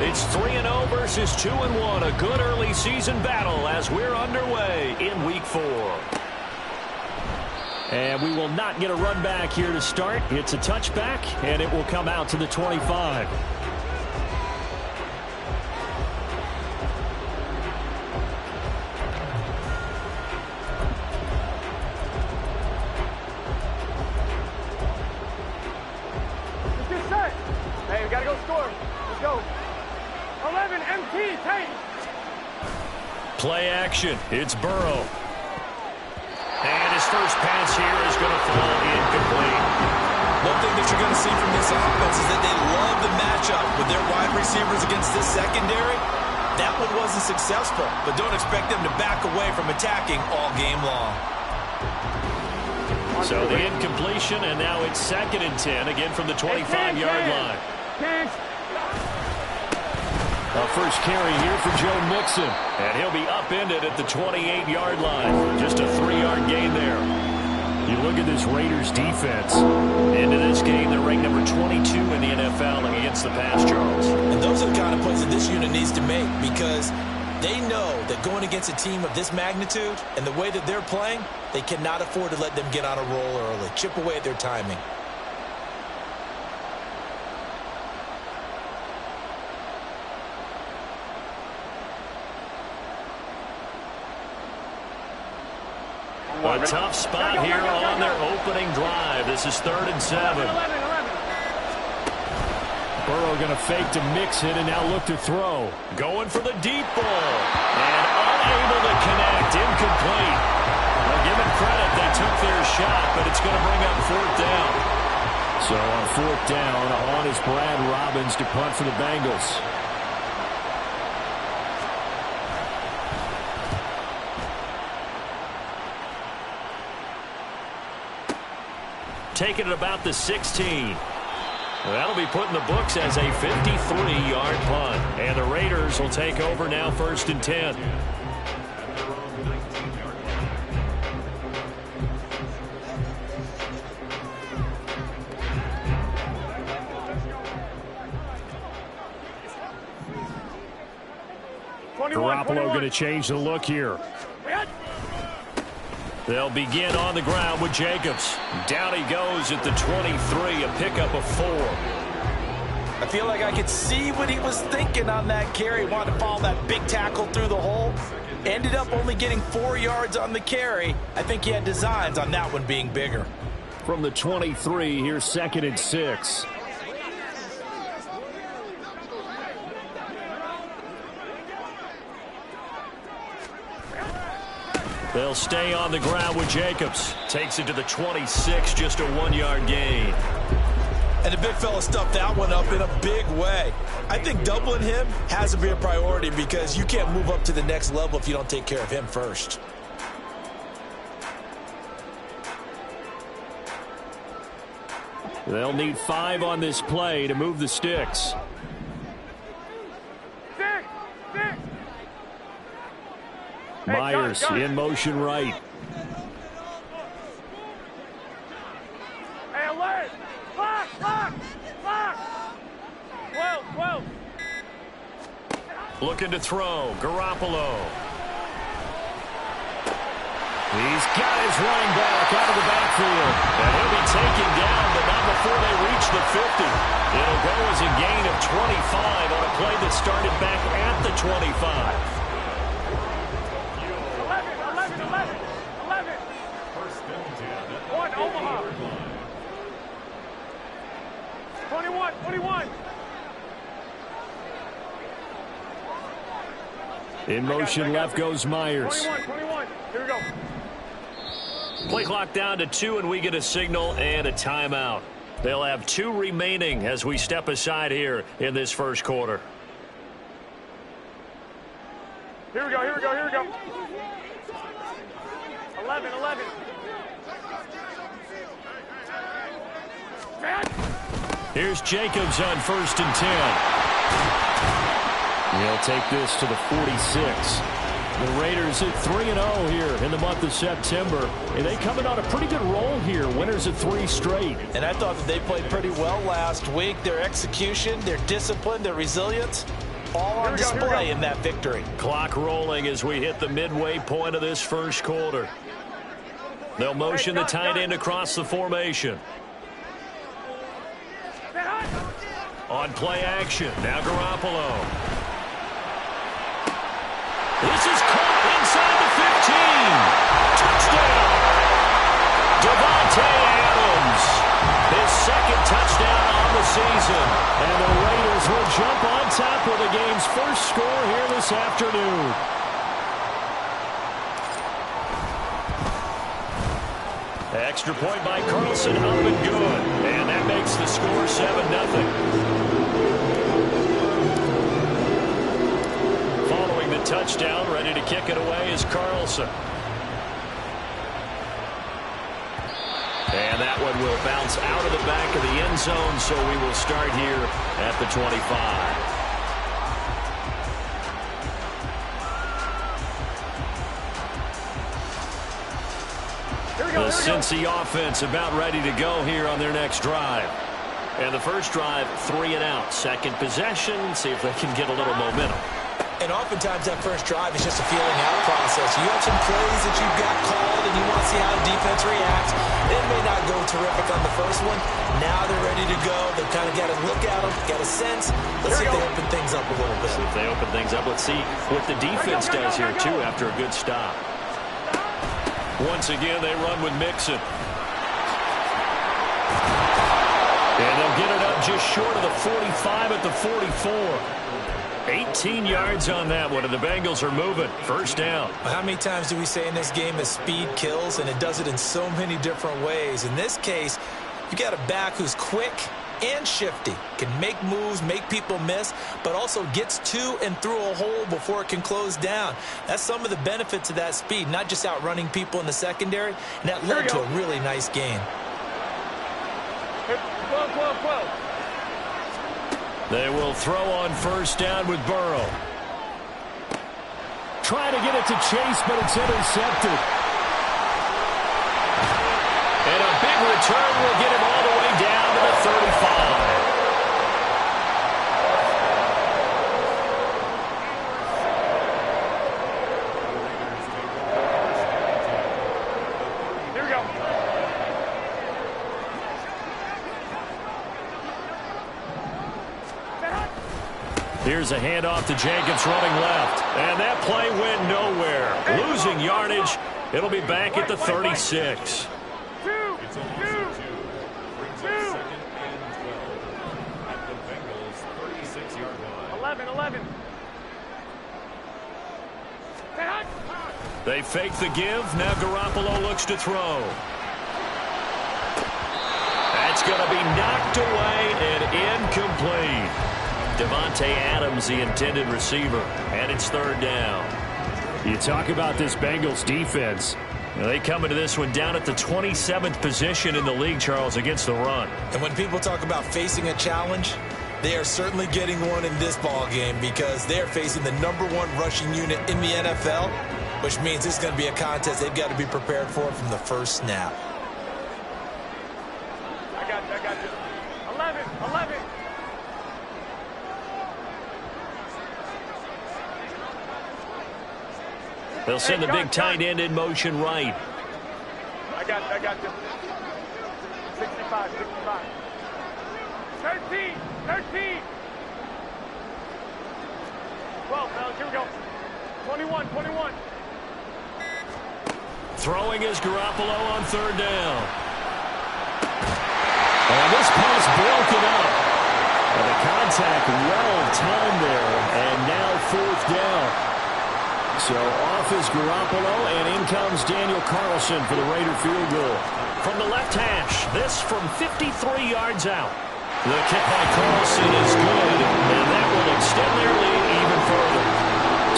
It's 3-0 versus 2-1. A good early season battle as we're underway in Week 4. And we will not get a run back here to start. It's a touchback, and it will come out to the 25. Hey, we got to go score. Let's go. 11, MT, tight. Play action. It's Burrow. And his first pass here is going to fall incomplete. One thing that you're going to see from this offense is that they love the matchup with their wide receivers against this secondary. That one wasn't successful, but don't expect them to back away from attacking all game long. So the incompletion, and now it's 2nd and 10, again from the 25-yard line. A first carry here for Joe Mixon, and he'll be upended at the 28-yard line. Just a 3-yard gain there. You look at this Raiders defense. Into this game, they're ranked number 22 in the NFL against the pass, Charles. And those are the kind of plays that this unit needs to make, because they know that going against a team of this magnitude and the way that they're playing, they cannot afford to let them get on a roll early. Chip away at their timing. A tough spot here on their opening drive. This is 3rd and 7. Burrow going to fake to mix it and now look to throw. Going for the deep ball. And unable to connect. Incomplete. Well, give them credit. They took their shot, but it's going to bring up 4th down. So on 4th down, on is Brad Robbins to punt for the Bengals. Taking it about the 16. Well, that'll be put in the books as a 53-yard punt. And the Raiders will take over now 1st and 10. Garoppolo going to change the look here. They'll begin on the ground with Jacobs. Down he goes at the 23, a pickup of 4. I feel like I could see what he was thinking on that carry. Wanted to follow that big tackle through the hole. Ended up only getting 4 yards on the carry. I think he had designs on that one being bigger. From the 23, here's 2nd and 6. They'll stay on the ground with Jacobs. Takes it to the 26, just a 1-yard gain. And the big fella stuffed that one up in a big way. I think doubling him has to be a priority, because you can't move up to the next level if you don't take care of him first. They'll need 5 on this play to move the sticks. Myers in motion right. Hey, alert! Lock! 12! Looking to throw. Garoppolo. He's got his running back out of the backfield. And he'll be taken down, but not before they reach the 50. It'll go as a gain of 25 on a play that started back at the 25. 11. One, Omaha. 21. In motion left goes Myers. 21. Here we go. Play clock down to 2, and we get a signal and a timeout. They'll have 2 remaining as we step aside here in this first quarter. Here we go. 11. Here's Jacobs on 1st and 10. He'll take this to the 46. The Raiders at 3-0 here in the month of September. And they coming on a pretty good roll here. Winners of 3 straight. And I thought that they played pretty well last week. Their execution, their discipline, their resilience, all on display in that victory. Clock rolling as we hit the midway point of this first quarter. They'll motion the tight end across the formation. On play action, now Garoppolo. This is caught inside the 15. Touchdown! Davante Adams. His second touchdown on the season. And the Raiders will jump on top with the game's first score here this afternoon. Extra point by Carlson, up and good. And that makes the score 7-0. Following the touchdown, ready to kick it away is Carlson. And that one will bounce out of the back of the end zone, so we will start here at the 25. The Cincy offense about ready to go here on their next drive. And the first drive, 3 and out. Second possession, see if they can get a little momentum. And oftentimes that first drive is just a feeling out process. You have some plays that you've got called and you want to see how the defense reacts. It may not go terrific on the first one. Now they're ready to go. They've kind of got to look at them, got a sense. Let's see if they open things up a little bit. See if they open things up. Let's see what the defense does here, too, after a good stop. Once again, they run with Mixon. And they'll get it up just short of the 45 at the 44. 18 yards on that one, and the Bengals are moving. First down. How many times do we say in this game that speed kills, and it does it in so many different ways? In this case, you got a back who's quick and shifty, can make moves, make people miss, but also gets to and through a hole before it can close down. That's some of the benefits of that speed, not just outrunning people in the secondary, and that led to a really nice gain. 12. They will throw on first down with Burrow. Trying to get it to Chase, but it's intercepted. And a big return will get him all the way down to the 35. Here we go. Here's a handoff to Jenkins running left. And that play went nowhere. Losing yardage. It'll be back at the 36. 11. They fake the give. Now Garoppolo looks to throw. That's going to be knocked away and incomplete. Davante Adams, the intended receiver, and it's third down. You talk about this Bengals defense. They come into this one down at the 27th position in the league, Charles, against the run. And when people talk about facing a challenge, they are certainly getting one in this ball game because they're facing the #1 rushing unit in the NFL, which means it's going to be a contest they've got to be prepared for from the first snap. I got you. 11. They'll send the big tight end in motion right. I got you. 65. 13. 12, fellas, here we go. 21. Throwing is Garoppolo on third down. And this pass broken up. And the contact well timed there. And now fourth down. So off is Garoppolo, and in comes Daniel Carlson for the Raider field goal. From the left hash, this from 53 yards out. The kick by Carlson is good, and that will extend their lead even further.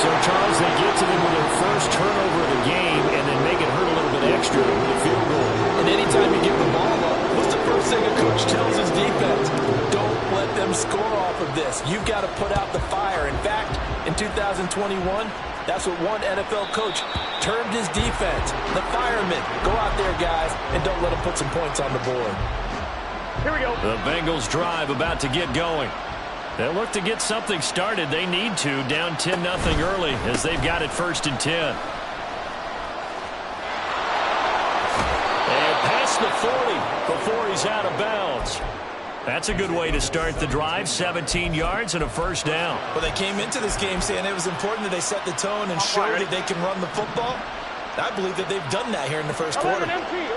So, Charles, they get to them with their first turnover of the game and then make it hurt a little bit extra with the field goal. And anytime you give the ball up, what's the first thing a coach tells his defense? Don't let them score off of this. You've got to put out the fire. In fact, in 2021, that's what one NFL coach termed his defense. The firemen. Go out there, guys, and don't let them put some points on the board. Here we go. The Bengals drive about to get going. They'll look to get something started. They need to, down 10-0 early as they've got it 1st and 10. And past the 40 before he's out of bounds. That's a good way to start the drive. 17 yards and a 1st down. Well, they came into this game saying it was important that they set the tone and show that they can run the football. I believe that they've done that here in the first quarter. 11 MT.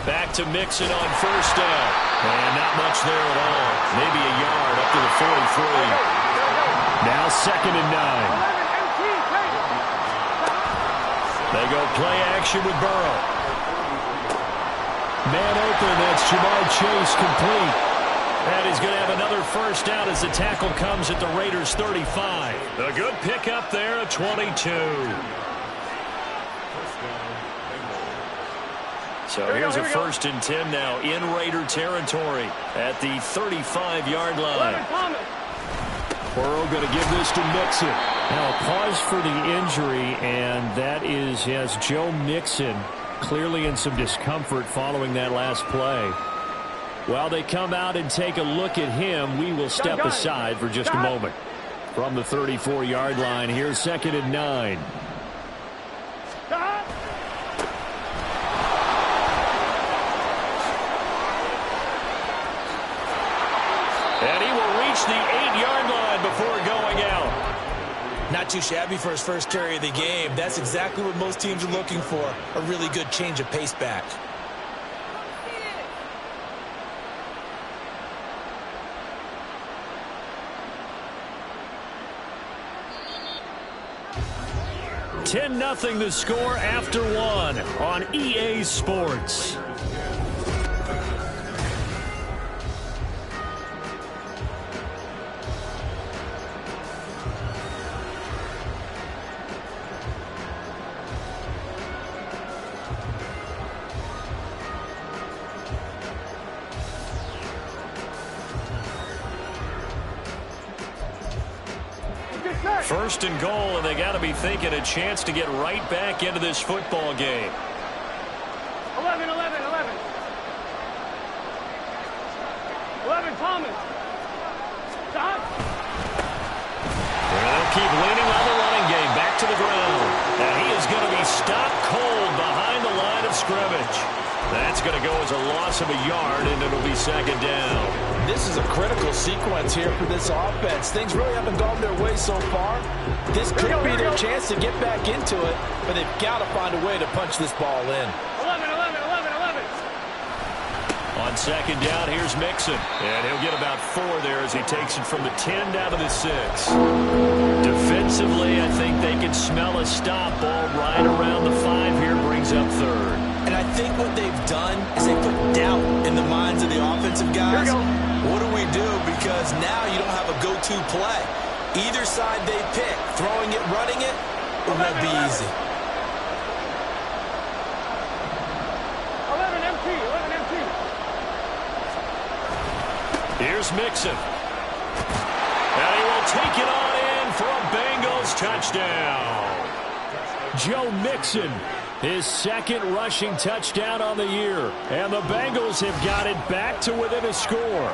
Back to Mixon on 1st down. And not much there at all. Maybe a yard up to the 43. Now 2nd and 9. They go play action with Burrow. Man open, that's Jamar Chase complete. And he's going to have another 1st down as the tackle comes at the Raiders' 35. A good pickup there at 22. So here's a 1st and 10 now in Raider territory at the 35-yard line. Burrow going to give this to Mixon. Now a pause for the injury, and that is as Joe Mixon clearly in some discomfort following that last play. While they come out and take a look at him, we will step aside for just a moment. From the 34-yard line, here's 2nd and 9. And he will reach the 8-yard line before going out. Not too shabby for his first carry of the game. That's exactly what most teams are looking for. A really good change of pace back. $10-0 the score after 1 on EA Sports. First and goal, and they got to be thinking a chance to get right back into this football game. 11 Thomas. Stop. They'll keep leaning on the running game. Back to the ground. And he is going to be stopped cold behind the line of scrimmage. That's going to go as a loss of a yard, and it'll be 2nd down. This is a critical sequence here for this offense. Things really haven't gone their way so far. This could be their chance to get back into it, but they've got to find a way to punch this ball in. 11. On 2nd down, here's Mixon. And he'll get about 4 there as he takes it from the 10 down to the 6. Defensively, I think they can smell a stop. Ball right around the 5 here, brings up 3rd. And I think what they've done is they put doubt in the minds of the offensive guys. What do we do? Because now you don't have a go-to play. Either side they pick, throwing it, running it, it won't be easy. 11 MT. Here's Mixon. And he will take it on in for a Bengals touchdown. Joe Mixon, his 2nd rushing touchdown on the year. And the Bengals have got it back to within a score.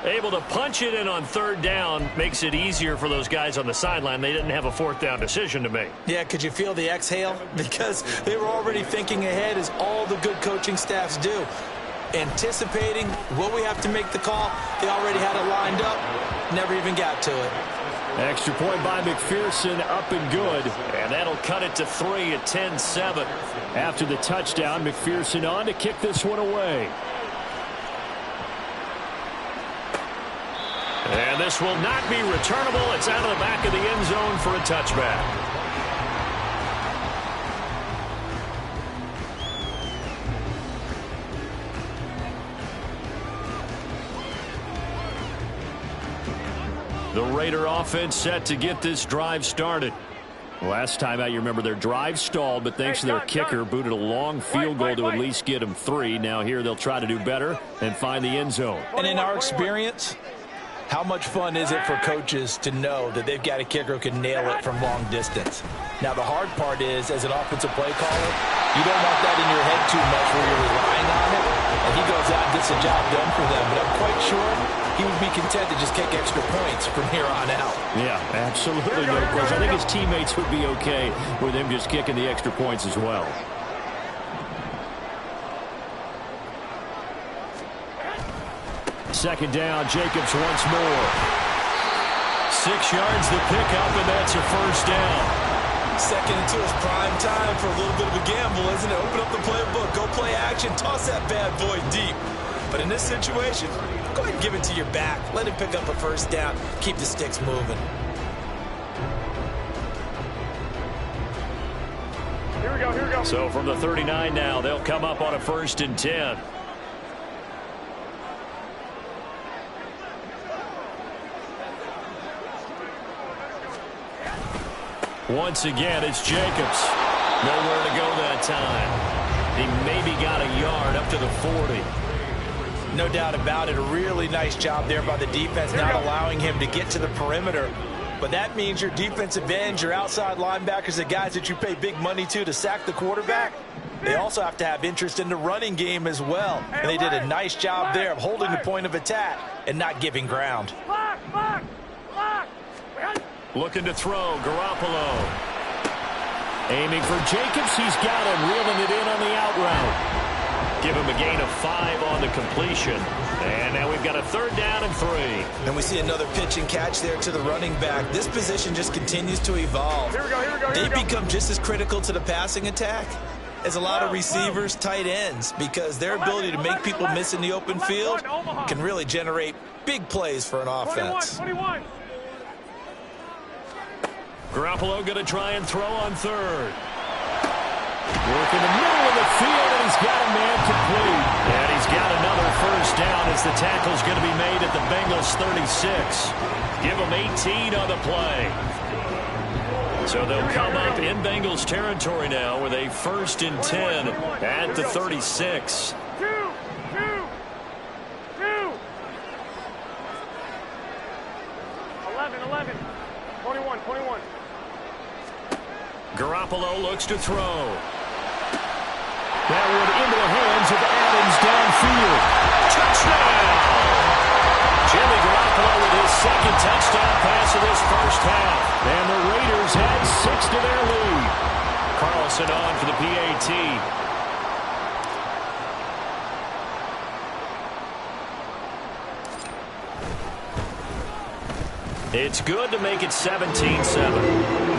Able to punch it in on 3rd down makes it easier for those guys on the sideline. They didn't have a 4th down decision to make. Yeah, could you feel the exhale? Because they were already thinking ahead, as all the good coaching staffs do. Anticipating, will we have to make the call? They already had it lined up. Never even got to it. Extra point by McPherson, up and good. And that'll cut it to 3 at 10-7. After the touchdown, McPherson on to kick this one away. And this will not be returnable. It's out of the back of the end zone for a touchback. The Raider offense set to get this drive started. Last time out, you remember their drive stalled, but thanks to their kicker, booted a long field goal to at least get them 3. Now here they'll try to do better and find the end zone. And in our experience, how much fun is it for coaches to know that they've got a kicker who can nail it from long distance? Now, the hard part is, as an offensive play caller, you don't want that in your head too much where you're relying on it. and he goes out and gets the job done for them. But I'm quite sure he would be content to just kick extra points from here on out. Yeah, absolutely no question. I think his teammates would be okay with him just kicking the extra points as well. Second down, Jacobs once more. 6 yards the pickup, and that's a first down. Second and 2 is prime time for a little bit of a gamble, isn't it? Open up the playbook, go play action, toss that bad boy deep. But in this situation, go ahead and give it to your back. Let him pick up a first down. Keep the sticks moving. Here we go, here we go. So from the 39 now, they'll come up on a 1st and 10. Once again, it's Jacobs. Nowhere to go that time. He maybe got a yard up to the 40. No doubt about it. A really nice job there by the defense, not allowing him to get to the perimeter. But that means your defensive ends, your outside linebackers, the guys that you pay big money to sack the quarterback, they also have to have interest in the running game as well. And they did a nice job there of holding the point of attack and not giving ground. Looking to throw, Garoppolo. Aiming for Jacobs, he's got him, reeling it in on the out route. Give him a gain of 5 on the completion. And now we've got a 3rd down and 3. And we see another pitch and catch there to the running back. This position just continues to evolve. Here we go, here we go, They become just as critical to the passing attack as a lot of receivers, tight ends, because their ability to make people miss in the open field can really generate big plays for an offense. 21. Garoppolo going to try and throw on 3rd. Work in the middle of the field, and he's got a man complete. And he's got another first down as the tackle's going to be made at the Bengals 36. Give them 18 on the play. So they'll come up in Bengals territory now with a 1st and 10 at the 36. 11. 21. Garoppolo looks to throw. That one into the hands of Adams downfield. Touchdown! Jimmy Garoppolo with his 2nd touchdown pass of this first half. And the Raiders had 6 to their lead. Carlson on for the PAT. It's good to make it 17-7.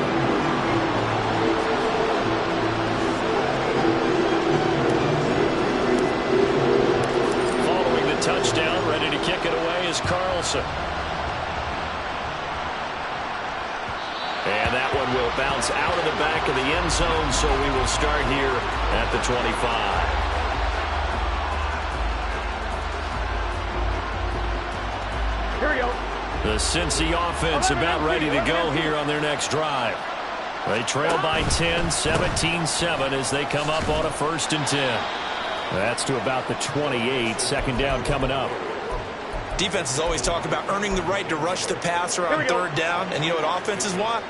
Touchdown, ready to kick it away is Carlson. And that one will bounce out of the back of the end zone, so we will start here at the 25. Here we go. The Cincy offense about ready to go here on their next drive. They trail by 10, 17-7 as they come up on a 1st and 10. That's to about the 28. 2nd down coming up. Defenses always talk about earning the right to rush the passer on 3rd down. And you know what offenses want?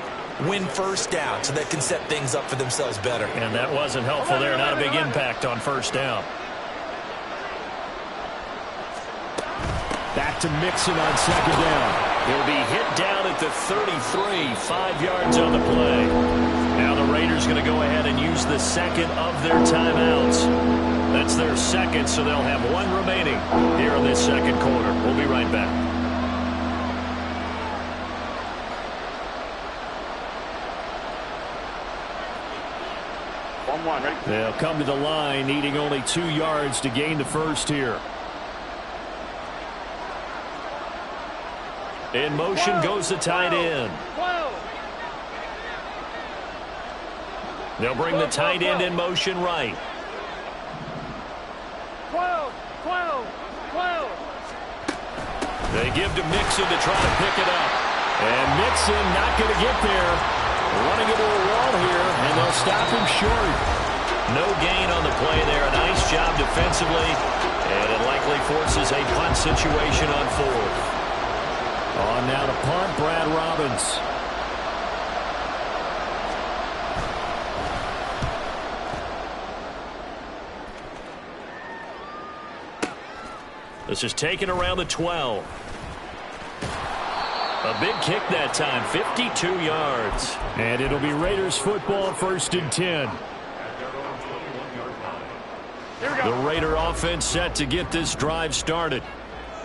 Win 1st down so they can set things up for themselves better. And that wasn't helpful there. Not a big impact on 1st down. Back to Mixon on 2nd down. He'll be hit down at the 33. 5 yards on the play. Now the Raiders going to go ahead and use the 2nd of their timeouts. That's their 2nd, so they'll have 1 remaining here in this 2nd quarter. We'll be right back. Ready? They'll come to the line, needing only 2 yards to gain the 1st here. In motion goes the tight end. They'll bring the tight end in motion right. 12. They give to Mixon to try to pick it up. And Mixon not going to get there. Running into a wall here, and they'll stop him short. No gain on the play there. A nice job defensively. And it likely forces a punt situation on 4th. On now to punt, Brad Robbins. This is taken around the 12. A big kick that time, 52 yards. And it'll be Raiders football, 1st and 10. The Raider offense set to get this drive started.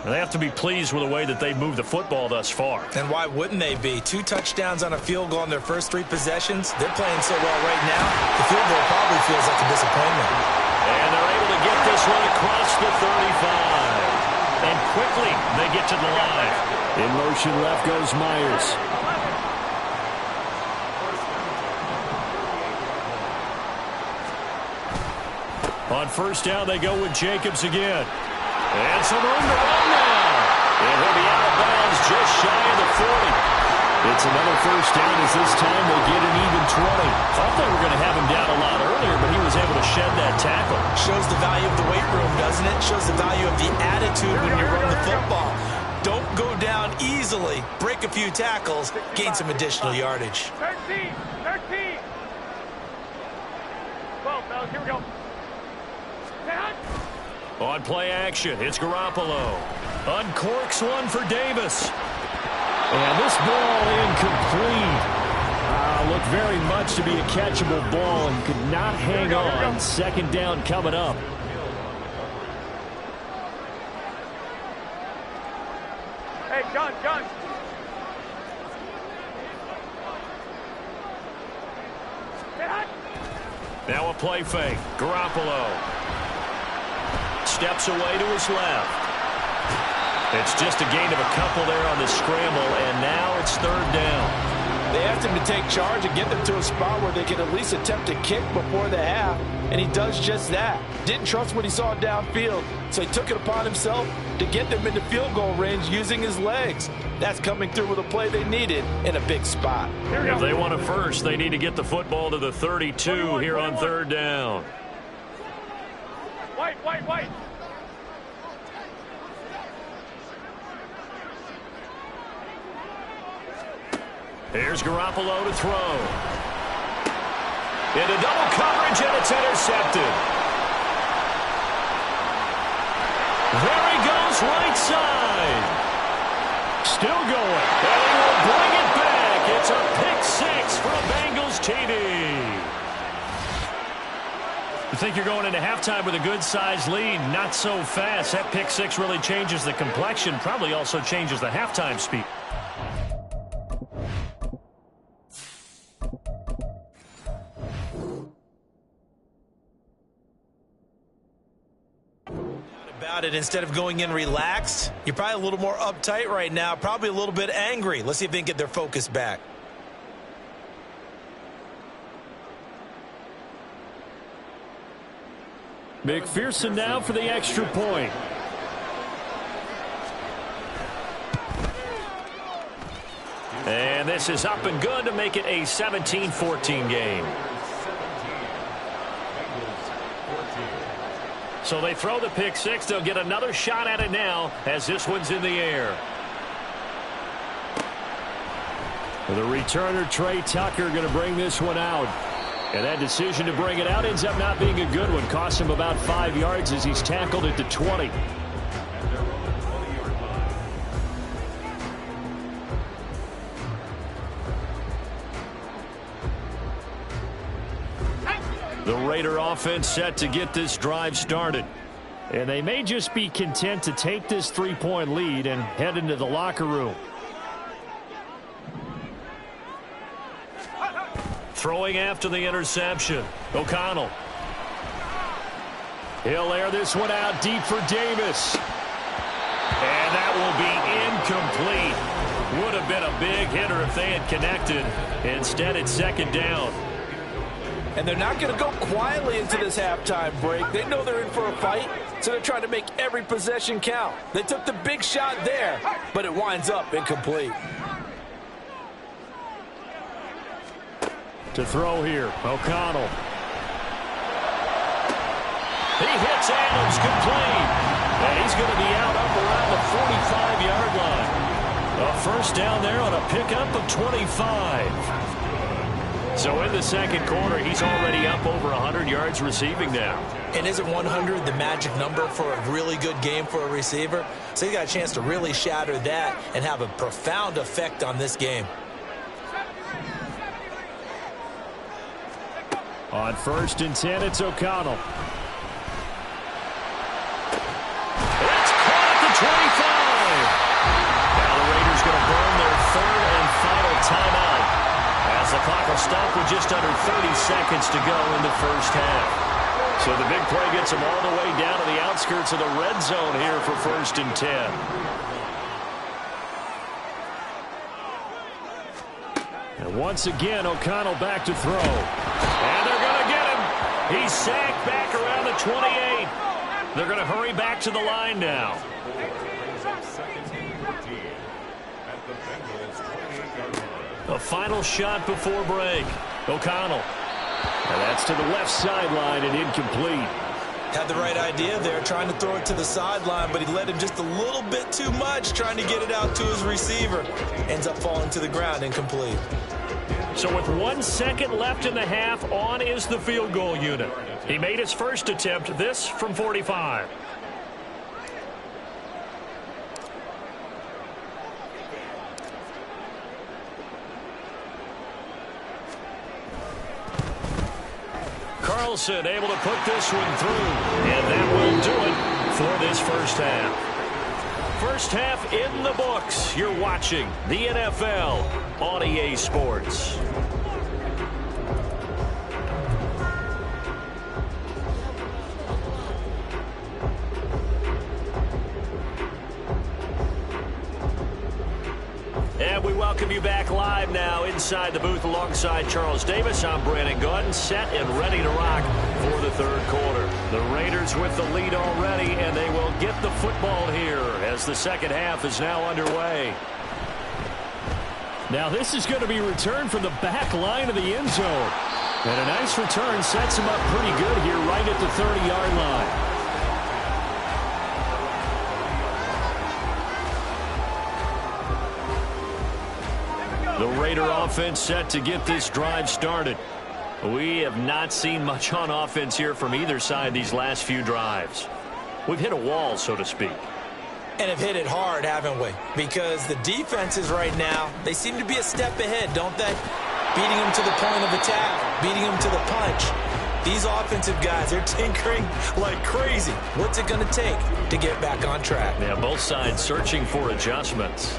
They have to be pleased with the way that they've moved the football thus far. And why wouldn't they be? 2 touchdowns on a field goal in their first 3 possessions. They're playing so well right now, the field goal probably feels like a disappointment. And they're able to get this one across the 35. And quickly they get to the line. In motion left goes Myers. On 1st down, they go with Jacobs again. And some room to run now. And he'll be out of bounds just shy of the 40. It's another 1st down as this time they get an even 20. Thought they were going to have him down a lot earlier, but he was able to shed that tackle. Shows the value of the weight room, doesn't it? Shows the value of the attitude when you run the football. Don't go down easily. Break a few tackles. Gain some additional yardage. 13. 13. 12, fellas. Here we go. On play action, it's Garoppolo. Uncorks one for Davis. And this ball incomplete. Looked very much to be a catchable ball and could not hang on. 2nd down coming up. Hey, John. Now a play fake. Garoppolo steps away to his left. It's just a gain of a couple there on the scramble, and now it's 3rd down. They asked him to take charge and get them to a spot where they can at least attempt a kick before the half, and he does just that. Didn't trust what he saw downfield, so he took it upon himself to get them into field goal range using his legs. That's coming through with a play they needed in a big spot. If they want a first, they need to get the football to the 32 here on 3rd down. White. Here's Garoppolo to throw. Into double coverage, and it's intercepted. There he goes, right side. Still going. And he will bring it back. It's a pick 6 for a Bengals TD. You think you're going into halftime with a good-sized lead. Not so fast. That pick 6 really changes the complexion. Probably also changes the halftime speed. About it, instead of going in relaxed, you're probably a little more uptight right now, probably a little bit angry. Let's see if they can get their focus back. McPherson now for the extra point. And this is up and good to make it a 17-14 game. So they throw the pick 6. They'll get another shot at it now as this one's in the air. The returner, Trey Tucker, going to bring this one out. And that decision to bring it out ends up not being a good one. Costs him about 5 yards as he's tackled at the 20. The Raider offense set to get this drive started. And they may just be content to take this 3-point lead and head into the locker room. Throwing after the interception. O'Connell. He'll air this one out deep for Davis. And that will be incomplete. Would have been a big hitter if they had connected. Instead, it's 2nd down. And they're not going to go quietly into this halftime break. They know they're in for a fight, so they're trying to make every possession count. They took the big shot there, but it winds up incomplete. To throw here, O'Connell. He hits Adams, complete. And he's going to be out up around the 45-yard line. A 1st down there on a pickup of 25. So in the second quarter, he's already up over 100 yards receiving now. And isn't 100 the magic number for a really good game for a receiver? So he got a chance to really shatter that and have a profound effect on this game. On 1st and 10, it's O'Connell. It's caught at the 25. Now the Raiders going to burn their 3rd and final timeout, as the clock will stop with just under 30 seconds to go in the first half. So the big play gets them all the way down to the outskirts of the red zone here for 1st and 10. And once again, O'Connell back to throw. And they're going to get him. He's sacked back around the 28. They're going to hurry back to the line now. A final shot before break. O'Connell. And that's to the left sideline and incomplete. Had the right idea there, trying to throw it to the sideline, but he let him just a little bit too much, trying to get it out to his receiver. Ends up falling to the ground, incomplete. So with 1 second left in the half, on is the field goal unit. He made his first attempt, this from 45. Carlson able to put this one through, and that will do it for this first half. First half in the books. You're watching the NFL on EA Sports. And we welcome you back live now inside the booth alongside Charles Davis. I'm Brandon Gordon, set and ready to rock for the third quarter. The Raiders with the lead already, and they will get the football here as the second half is now underway. Now this is going to be returned from the back line of the end zone. And a nice return sets him up pretty good here right at the 30-yard line. The Raider offense set to get this drive started. We have not seen much on offense here from either side these last few drives. We've hit a wall, so to speak. And have hit it hard, haven't we? Because the defenses right now, they seem to be a step ahead, don't they? Beating them to the point of attack, beating them to the punch. These offensive guys, they're tinkering like crazy. What's it going to take to get back on track? Yeah, both sides searching for adjustments.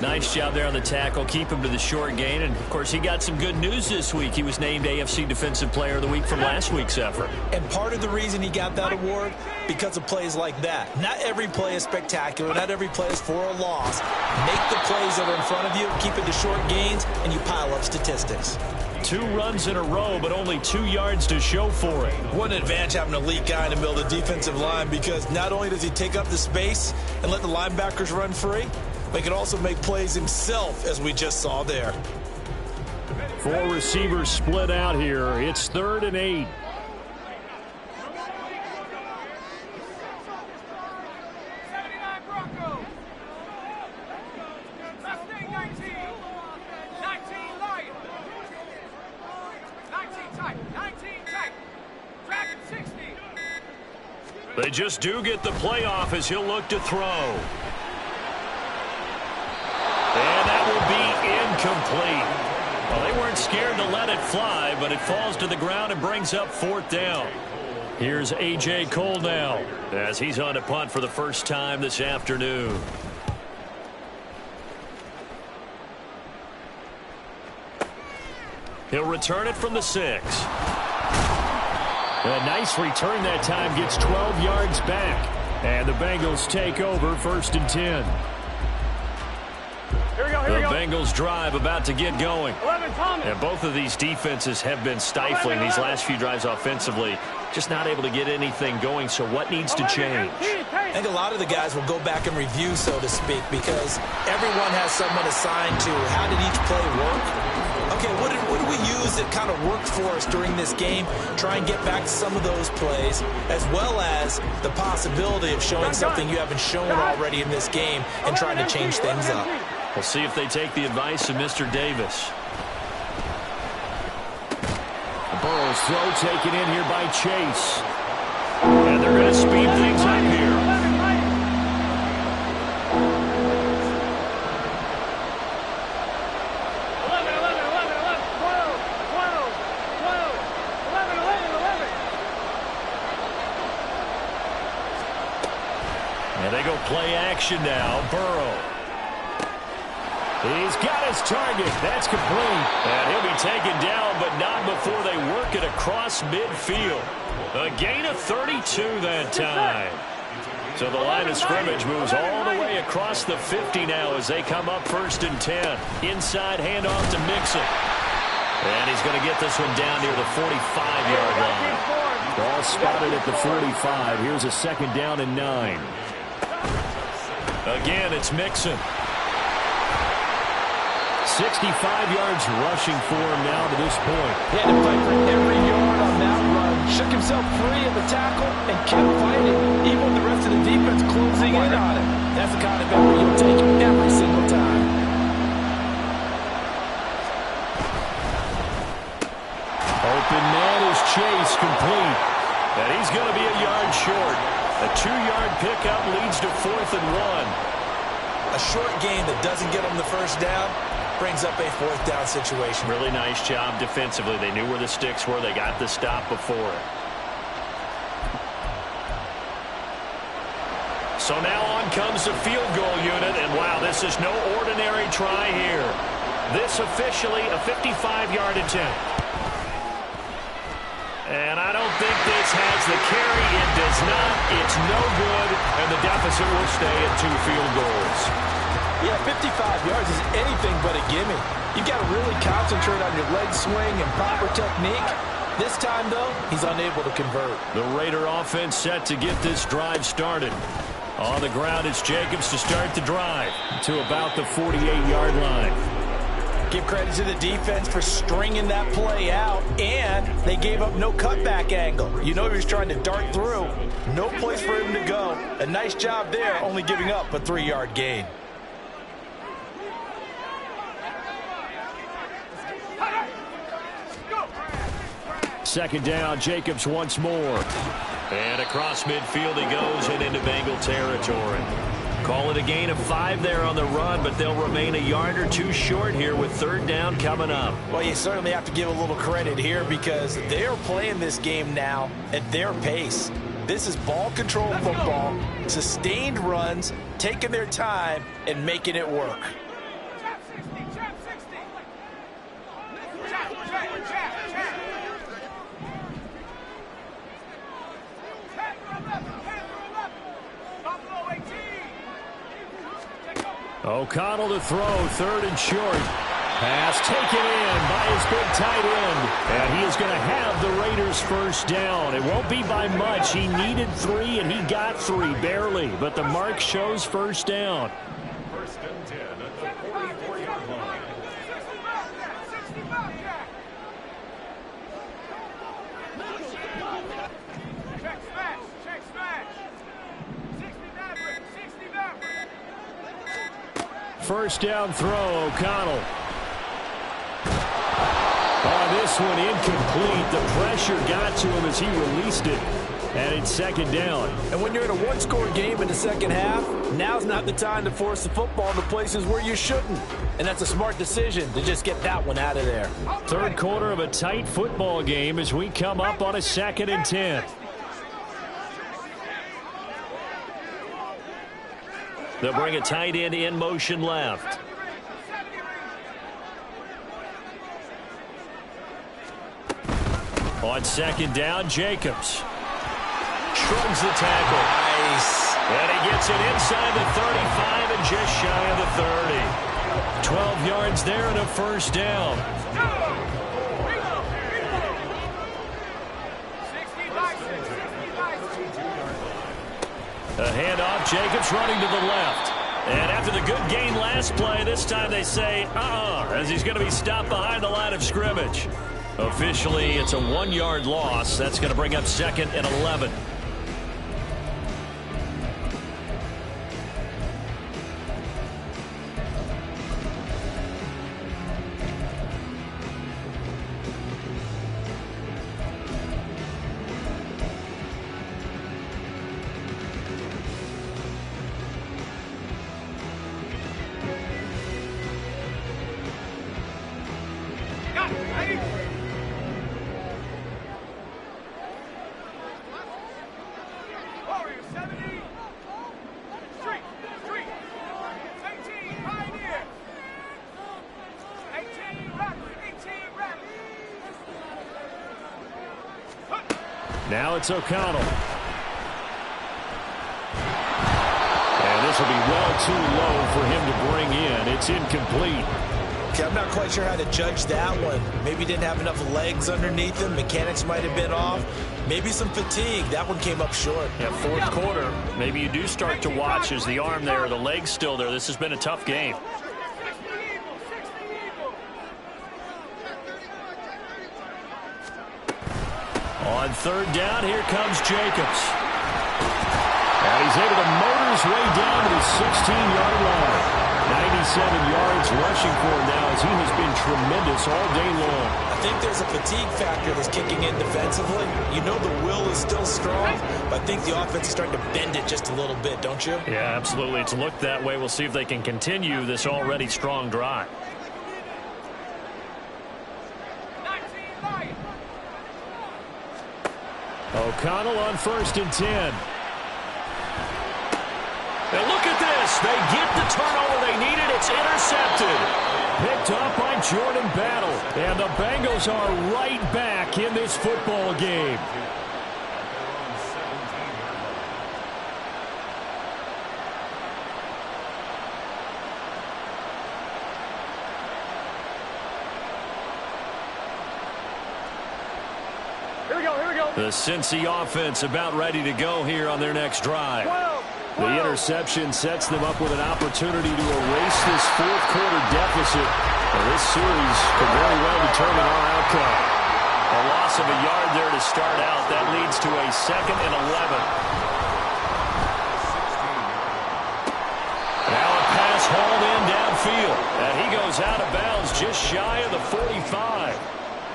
Nice job there on the tackle. Keep him to the short gain. And, of course, he got some good news this week. He was named AFC Defensive Player of the Week from last week's effort. And part of the reason he got that award, because of plays like that. Not every play is spectacular. Not every play is for a loss. Make the plays that are in front of you, keep it to short gains, and you pile up statistics. 2 runs in a row, but only 2 yards to show for it. What an advantage having an elite guy in the middle of the defensive line, because not only does he take up the space and let the linebackers run free, but he can also make plays himself, as we just saw there. 4 receivers split out here. It's 3rd and 8. They just do get the play off as he'll look to throw. And that will be incomplete. Well, they weren't scared to let it fly, but it falls to the ground and brings up 4th down. Here's A.J. Cole now as he's on a punt for the first time this afternoon. He'll return it from the 6. A nice return that time, gets 12 yards back. And the Bengals take over 1st and 10. Here we go, The Bengals drive about to get going. 11, Thomas. And both of these defenses have been stifling these last few drives offensively. Just not able to get anything going, so what needs to change? I think a lot of the guys will go back and review, so to speak, because everyone has someone assigned to how did each play work. Okay, what did we use that kind of worked for us during this game? Try and get back to some of those plays, as well as the possibility of showing something you haven't shown already in this game and trying to change things up. We'll see if they take the advice of Mr. Davis. Burrow's throw taken in here by Chase. And they're going to speed things up here. And they go play action now. Burrow. He's got his target. That's complete. And he'll be taken down, but not before they work it across midfield. A gain of 32 that time. So the line of scrimmage moves all the way across the 50 now as they come up 1st and 10. Inside handoff to Mixon. And he's going to get this one down near the 45-yard line. Ball spotted at the 45. Here's a 2nd down and 9. Again, it's Mixon. 65 yards rushing for him now to this point. He had to fight for every yard on that run. Shook himself free of the tackle and kept fighting, even with the rest of the defense closing in on him. That's the kind of effort you'll take every single time. Open man is Chase, complete. And he's going to be a yard short. A 2-yard pickup leads to 4th and 1. A short gain that doesn't get him the 1st down brings up a 4th down situation. Really nice job defensively. They knew where the sticks were. They got the stop before it. So now on comes the field goal unit. And wow, this is no ordinary try here. This officially a 55-yard attempt. And I don't think this has the carry. It does not. It's no good. And the deficit will stay at 2 field goals. Yeah, 55 yards is anything but a gimme. You've got to really concentrate on your leg swing and proper technique. This time, though, he's unable to convert. The Raider offense set to get this drive started. On the ground, it's Jacobs to start the drive to about the 48-yard line. Give credit to the defense for stringing that play out, and they gave up no cutback angle. You know he was trying to dart through. No place for him to go. A nice job there, only giving up a 3-yard gain. Second down, Jacobs once more. And across midfield he goes and into Bengal territory. Call it a gain of 5 there on the run, but they'll remain a yard or 2 short here with 3rd down coming up. Well, you certainly have to give a little credit here because they are playing this game now at their pace. This is ball control football, sustained runs, taking their time, and making it work. O'Connell to throw, 3rd and short. Pass taken in by his big tight end. And he is going to have the Raiders 1st down. It won't be by much. He needed 3, and he got 3, barely. But the mark shows 1st down. 1st and 10 at the 44-yard line. Check smash. Check smash. 69. 1st down throw, O'Connell. Oh, this one incomplete. The pressure got to him as he released it. And it's 2nd down. And when you're in a 1-score game in the 2nd half, now's not the time to force the football into places where you shouldn't. And that's a smart decision to just get that one out of there. 3rd quarter of a tight football game as we come up on a 2nd and 10. They'll bring a tight end in motion left. On 2nd down, Jacobs shrugs the tackle. Nice. And he gets it inside the 35 and just shy of the 30. 12 yards there and a 1st down. A handoff, Jacobs running to the left. And after the good gain last play, this time they say, as he's going to be stopped behind the line of scrimmage. Officially, it's a 1-yard loss. That's going to bring up 2nd and 11. Now it's O'Connell. And this will be well too low for him to bring in. It's incomplete. Okay, I'm not quite sure how to judge that one. Maybe he didn't have enough legs underneath him. Mechanics might have been off. Maybe some fatigue. That one came up short. Yeah, fourth quarter. Maybe you do start to watch as the arm there, the leg's still there. This has been a tough game. On third down, here comes Jacobs. And he's able to motor his way down to the 16-yard line. 97 yards rushing for him now as he has been tremendous all day long. I think there's a fatigue factor that's kicking in defensively. You know the will is still strong, but I think the offense is starting to bend it just a little bit, don't you? Yeah, absolutely. It's looked that way. We'll see if they can continue this already strong drive. O'Connell on 1st and 10. And look at this. They get the turnover they needed. It's intercepted. Picked up by Jordan Battle. And the Bengals are right back in this football game. Here we go. The Cincy offense about ready to go here on their next drive. The interception sets them up with an opportunity to erase this fourth quarter deficit. And this series could very well determine our outcome. A loss of a yard there to start out. That leads to a 2nd and 11. Now a pass hauled in downfield. And he goes out of bounds just shy of the 45.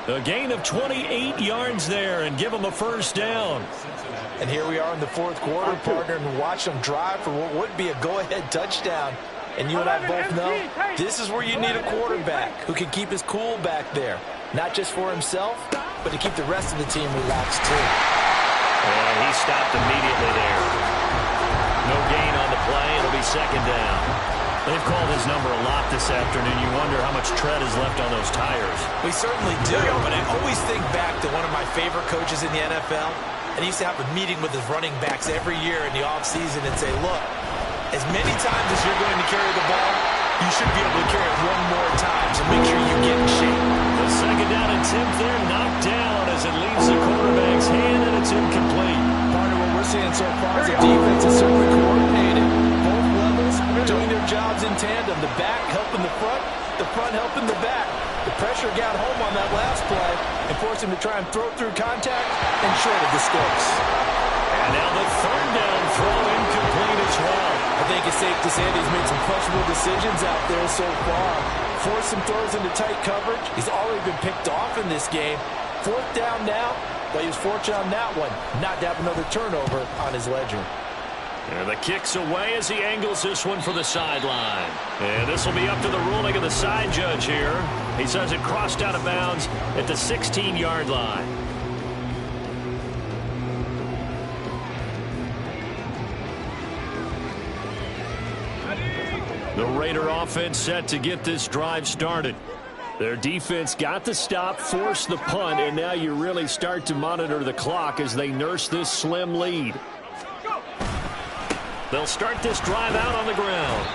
A gain of 28 yards there and give them a first down. And here we are in the fourth quarter, partner, and watch them drive for what would be a go-ahead touchdown. And you and I both know this is where you need a quarterback who can keep his cool back there. Not just for himself, but to keep the rest of the team relaxed too. And he stopped immediately there. No gain on the play. It'll be 2nd down. They've called his number a lot this afternoon. You wonder how much tread is left on those tires. We certainly do, but I always think back to one of my favorite coaches in the NFL. And he used to have a meeting with his running backs every year in the offseason and say, look, as many times as you're going to carry the ball, you should be able to carry it one more time, so make sure you get in shape. The 2nd down and 10th there, knocked down as it leaves the quarterback's hand, and it's incomplete. Part of what we're seeing so far is the defense is certainly coordinated. Both levels doing their jobs in tandem. The back helping the front helping the back. The pressure got home on that last play and forced him to try and throw through contact and short of the sticks. And now the 3rd down throw incomplete as well. I think it's safe to say that he's made some questionable decisions out there so far. Forced some throws into tight coverage. He's already been picked off in this game. 4th down now, but he was fortunate on that one not to have another turnover on his ledger. And the kick's away as he angles this one for the sideline. And this will be up to the ruling of the side judge here. He says it crossed out of bounds at the 16-yard line. The Raider offense set to get this drive started. Their defense got the stop, forced the punt, and now you really start to monitor the clock as they nurse this slim lead. They'll start this drive out on the ground.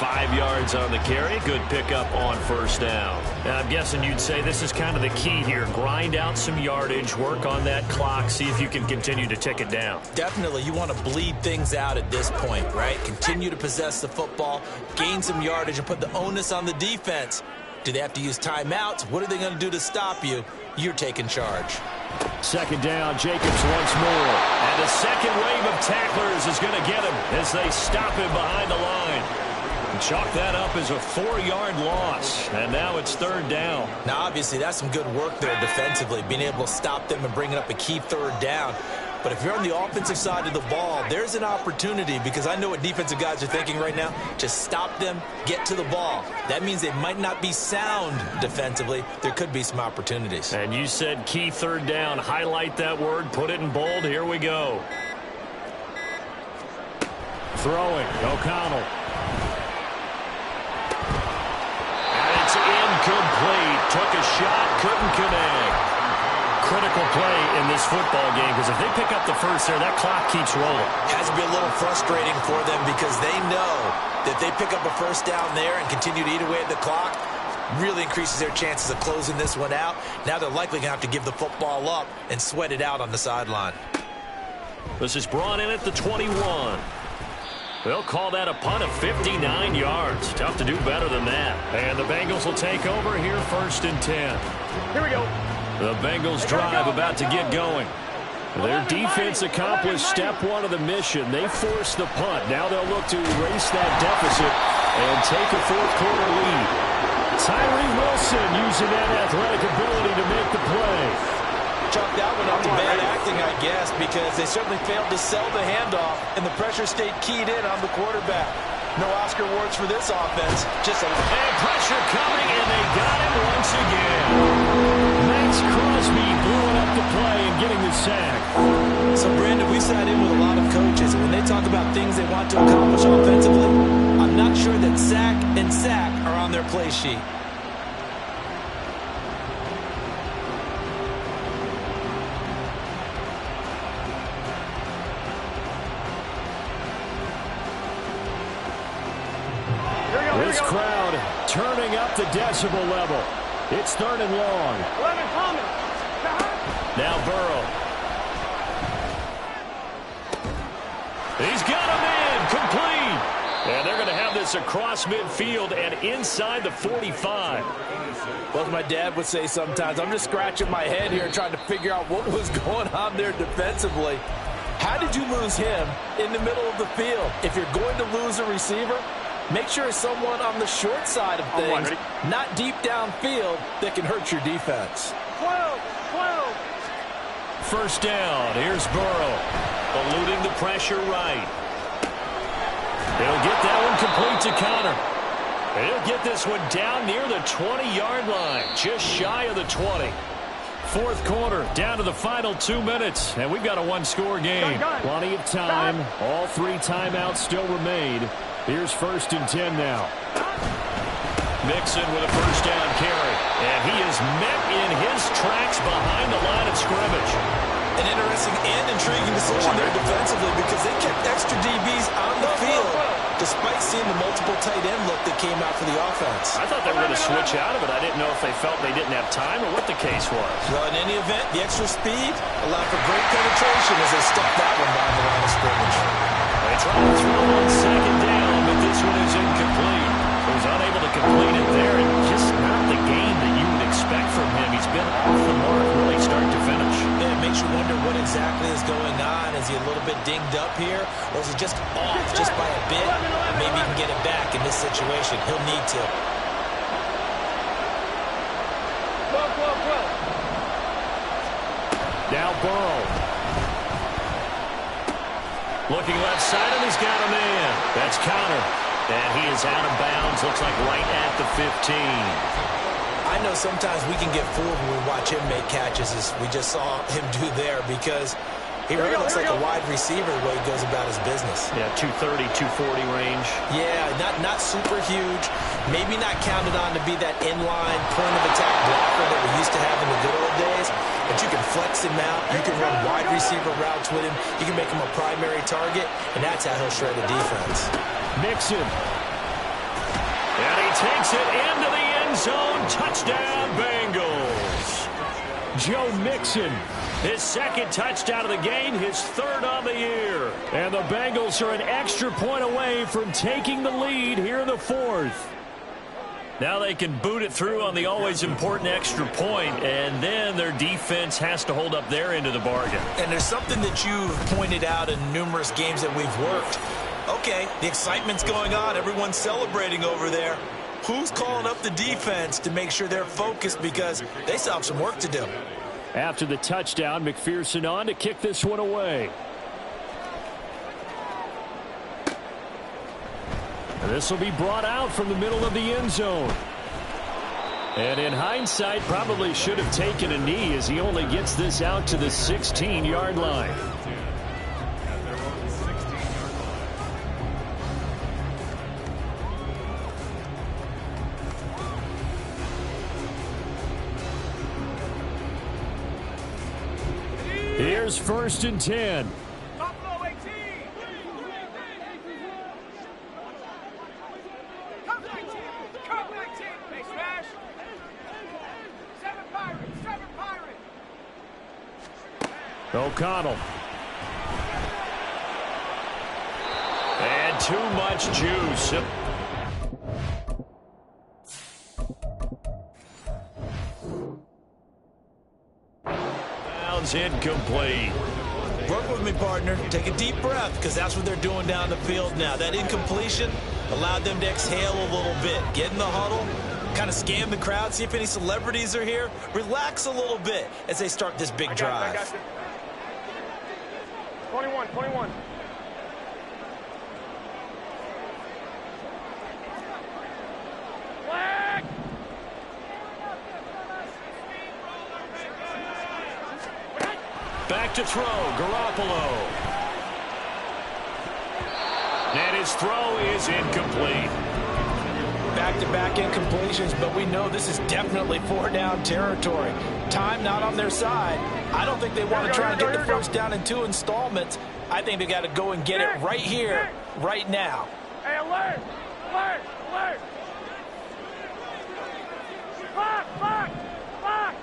5 yards on the carry. Good pickup on 1st down. Now, I'm guessing you'd say this is kind of the key here. Grind out some yardage, work on that clock, see if you can continue to tick it down. Definitely. You want to bleed things out at this point, right? Continue to possess the football, gain some yardage, and put the onus on the defense. Do they have to use timeouts? What are they going to do to stop you? You're taking charge. 2nd down, Jacobs once more. And a second wave of tacklers is going to get him as they stop him behind the line. And chalk that up as a 4-yard loss. And now it's 3rd down. Now, obviously, that's some good work there defensively, being able to stop them and bringing up a key 3rd down. But if you're on the offensive side of the ball, there's an opportunity, because I know what defensive guys are thinking right now. Just stop them, get to the ball. That means they might not be sound defensively. There could be some opportunities. And you said key 3rd down. Highlight that word, put it in bold. Here we go. Throwing, O'Connell. And it's incomplete. Took a shot, couldn't connect. critical play in this football game because if they pick up the first there, that clock keeps rolling. Has to be a little frustrating for them because they know that they pick up a first down there and continue to eat away at the clock, really increases their chances of closing this one out. Now they're likely going to have to give the football up and sweat it out on the sideline. This is brought in at the 21. They'll call that a punt of 59 yards. Tough to do better than that. And the Bengals will take over here, 1st and 10. Here we go. The Bengals drive about to get going. Their defense accomplished step 1 of the mission. They forced the punt. Now they'll look to erase that deficit and take a 4th quarter lead. Tyree Wilson using that athletic ability to make the play. Chalk that one up to bad acting, I guess, because they certainly failed to sell the handoff, and the pressure stayed keyed in on the quarterback. No Oscar awards for this offense. Just a... And pressure coming, and they got him once again. Max Crosby blew up the play and getting the sack. So, Brandon, we sat in with a lot of coaches, and when they talk about things they want to accomplish offensively, I'm not sure that sack and sack are on their play sheet. This crowd turning up the decibel level. It's 3rd and long. 11 Thomas. Now Burrow. He's got him in. Complete. And they're going to have this across midfield and inside the 45. Well, as my dad would say sometimes, I'm just scratching my head here trying to figure out what was going on there defensively. How did you lose him in the middle of the field? If you're going to lose a receiver, make sure it's someone on the short side of things, not deep downfield, that can hurt your defense. 12. 1st down. Here's Burrow. Eluding the pressure right. He'll get that one complete to Connor. He'll get this one down near the 20-yard line, just shy of the 20. 4th quarter, down to the final 2 minutes, and we've got a 1-score game. Plenty of time. All 3 timeouts still remain. Here's 1st and 10 now. Mixon with a 1st down carry. And he is met in his tracks behind the line of scrimmage. An interesting and intriguing decision there defensively because they kept extra DBs on the field despite seeing the multiple tight end look that came out for the offense. I thought they were going to switch out of it. I didn't know if they felt they didn't have time or what the case was. Well, in any event, the extra speed allowed for great penetration as they stuck that one down the line of scrimmage. They try to throw on 2nd down, but this one is incomplete. He was unable to complete it there, and just not the game that you would expect from him. He's been off the mark really start to finish. Yeah, it makes you wonder what exactly is going on. Is he a little bit dinged up here, or is he just off just by a bit? Maybe he can get it back in this situation. He'll need to. 12. Now Burrow. Looking left side, and he's got a man. That's Connor. And he is out of bounds. Looks like right at the 15. I know sometimes we can get fooled when we watch him make catches, as we just saw him do there, because he really looks like a wide receiver the way he goes about his business. Yeah, 230, 240 range. Yeah, not super huge. Maybe not counted on to be that inline point-of-attack blocker that we used to have in the good old days. But you can flex him out. You can run wide receiver routes with him. You can make him a primary target, and that's how he'll shred a defense. Mixon. And he takes it into the end zone. Touchdown, Bengals. Joe Mixon, his 2nd touchdown of the game, his 3rd on the year. And the Bengals are an extra point away from taking the lead here in the 4th. Now they can boot it through on the always important extra point, and then their defense has to hold up their end of the bargain. And there's something that you've pointed out in numerous games that we've worked. Okay, the excitement's going on. Everyone's celebrating over there. Who's calling up the defense to make sure they're focused, because they still have some work to do? After the touchdown, McPherson on to kick this one away. And this will be brought out from the middle of the end zone. And in hindsight, probably should have taken a knee as he only gets this out to the 16-yard line. Here's 1st and 10. Buffalo 18. Come 19. Come 19. They smash. 7 Pirates. 7 Pirates. O'Connell. And too much juice. Bounds incomplete. Work with me, partner. Take a deep breath, because that's what they're doing down the field now. That incompletion allowed them to exhale a little bit. Get in the huddle, kind of scan the crowd, see if any celebrities are here. Relax a little bit as they start this big drive. I got you. 21, 21. Flag! Back to throw, Garoppolo. And his throw is incomplete. Back-to-back incompletions, but we know this is definitely 4-down territory. Time not on their side. I don't think they want to try and get the first down in 2 installments. I think they got to go and get it right here, right now. Hey, alert! Alert! Alert! Clock! Clock! Clock!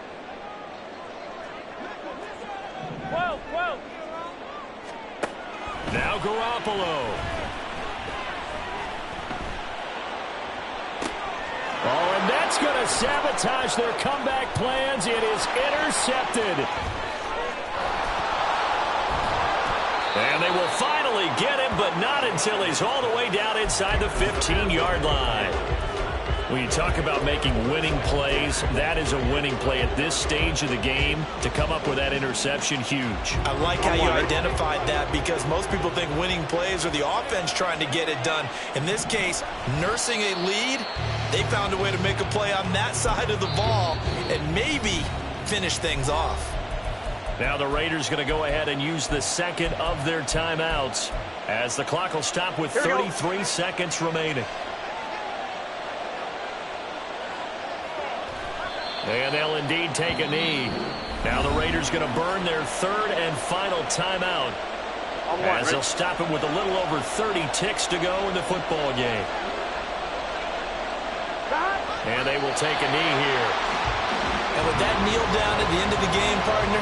12, 12. Now Garoppolo. Oh, and that's going to sabotage their comeback plans. It is intercepted. And they will finally get him, but not until he's all the way down inside the 15-yard line. When you talk about making winning plays, that is a winning play at this stage of the game. To come up with that interception, huge. I like how you identified that, because most people think winning plays are the offense trying to get it done. In this case, nursing a lead, they found a way to make a play on that side of the ball and maybe finish things off. Now the Raiders going to go ahead and use the second of their timeouts as the clock will stop with 33 seconds remaining. And they'll indeed take a knee. Now the Raiders going to burn their third and final timeout as they'll stop it with a little over 30 ticks to go in the football game. And they will take a knee here. And with that kneel down at the end of the game, partner,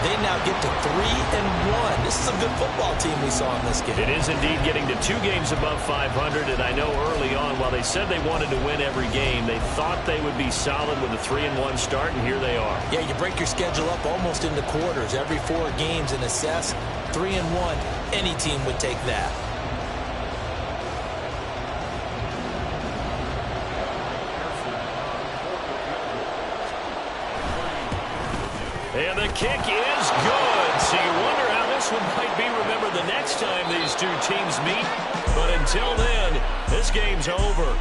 they now get to 3-1. This is a good football team we saw in this game. It is indeed getting to 2 games above 500, and I know early on, while they said they wanted to win every game, they thought they would be solid with a 3-1 start, and here they are. Yeah, you break your schedule up almost into quarters, every 4 games, and assess 3-1. Any team would take that. And the kick is good. So you wonder how this one might be remembered the next time these two teams meet. But until then, this game's over.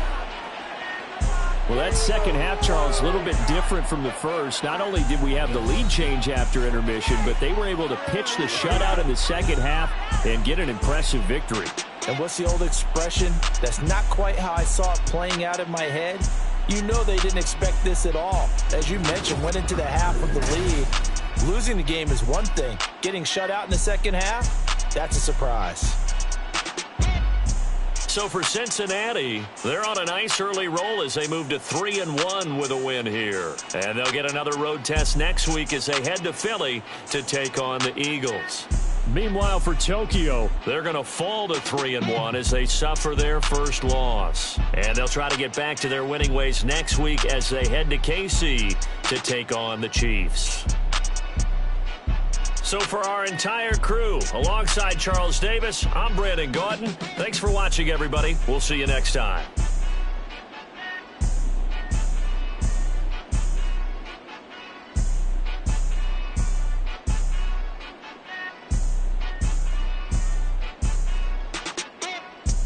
Well, that second half, Charles, a little bit different from the first. Not only did we have the lead change after intermission, but they were able to pitch the shutout in the second half and get an impressive victory. And what's the old expression? That's not quite how I saw it playing out in my head. You know they didn't expect this at all. As you mentioned, went into the half of the lead. Losing the game is one thing. Getting shut out in the second half, that's a surprise. So for Cincinnati, they're on a nice early roll as they move to 3-1 with a win here. And they'll get another road test next week as they head to Philly to take on the Eagles. Meanwhile, for Tokyo, they're going to fall to 3-1 as they suffer their first loss. And they'll try to get back to their winning ways next week as they head to KC to take on the Chiefs. So for our entire crew, alongside Charles Davis, I'm Brandon Gautin. Thanks for watching, everybody. We'll see you next time.